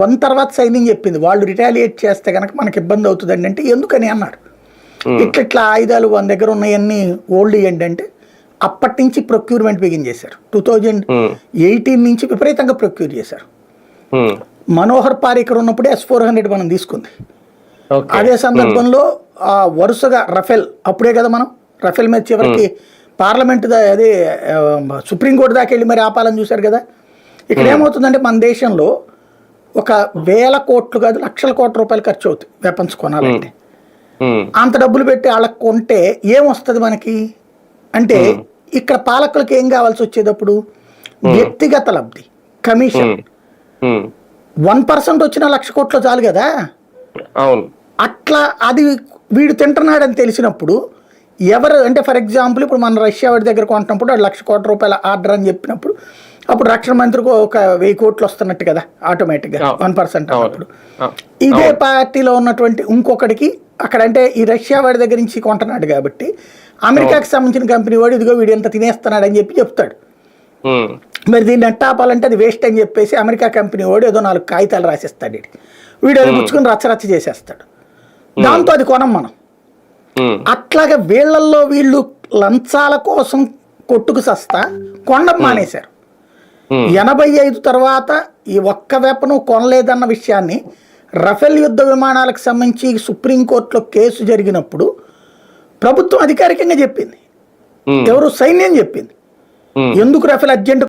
One తర్వాత సైన్యం చెప్పింది వాళ్ళు రిటాలియేట్ చేస్తే కనుక మనకి ఇబ్బంది అవుతుందండి అంటే ఎందుకని అన్నారు. ఇట్లా ఆయుధాలు మన దగ్గర ఉన్నాయన్నీ ఓల్డ్ ఇవ్వండి అంటే అప్పటి నుంచి ప్రొక్యూర్మెంట్ బిగిన్ చేశారు. 2018 నుంచి విపరీతంగా ప్రొక్యూర్ చేశారు. మనోహర్ పారికర్ ఉన్నప్పుడే S-400 మనం తీసుకుంది. అదే సందర్భంలో వరుసగా రఫేల్ అప్పుడే కదా మనం రఫేల్ మీద చివరికి పార్లమెంట్ అదే సుప్రీంకోర్టు దాకా వెళ్ళి మరి ఆపాలని చూశారు కదా. ఇక్కడ ఏమవుతుందంటే మన దేశంలో ఒక 1000 కోట్లు కాదు లక్షల కోట్ల రూపాయలు ఖర్చు అవుతుంది వెపన్స్ కొనాలంటే. అంత డబ్బులు పెట్టి వాళ్ళకి కొంటే ఏమొస్తుంది మనకి అంటే ఇక్కడ పాలకులకు ఏం కావాల్సి వచ్చేటప్పుడు వ్యక్తిగత లబ్ధి, కమిషన్. 1% వచ్చిన 1,00,000 కోట్లు చాలు కదా. అట్లా అది వీడు తింటున్నాడని తెలిసినప్పుడు ఎవరు అంటే ఫర్ ఎగ్జాంపుల్ ఇప్పుడు మన రష్యా వాడి దగ్గర కొంటున్నప్పుడు 1,00,000 కోట్ల రూపాయల ఆర్డర్ అని చెప్పినప్పుడు అప్పుడు రక్షణ మంత్రికి ఒక 1000 కోట్లు వస్తున్నట్టు కదా ఆటోమేటిక్గా 1% అన్నప్పుడు. ఇదే పార్టీలో ఉన్నటువంటి ఇంకొకటికి అక్కడ అంటే ఈ రష్యా వాడి దగ్గర నుంచి కొంటున్నాడు కాబట్టి అమెరికాకి సంబంధించిన కంపెనీ వాడు ఇదిగో వీడు ఎంత తినేస్తున్నాడు అని చెప్పి చెప్తాడు. మరి దీన్ని ఎట్టాపాలంటే అది వేస్ట్ అని చెప్పేసి అమెరికా కంపెనీ వాడు ఏదో 4 కాగితాలు రాసిస్తాడు. వీడు అది పుచ్చుకుని రచ్చరచ్చ చేసేస్తాడు. దాంతో అది కొనం మనం. అట్లాగే వీళ్ళల్లో వీళ్ళు లంచాల కోసం కొట్టుకు సస్తా కొండం మానేశారు. 85 తర్వాత ఈ ఒక్క వెపను కొనలేదన్న విషయాన్ని రఫేల్ యుద్ధ విమానాలకు సంబంధించి సుప్రీంకోర్టులో కేసు జరిగినప్పుడు ప్రభుత్వం అధికారికంగా చెప్పింది. ఎవరు సైన్యం చెప్పింది. ఎందుకు రఫేల్ అర్జెంట్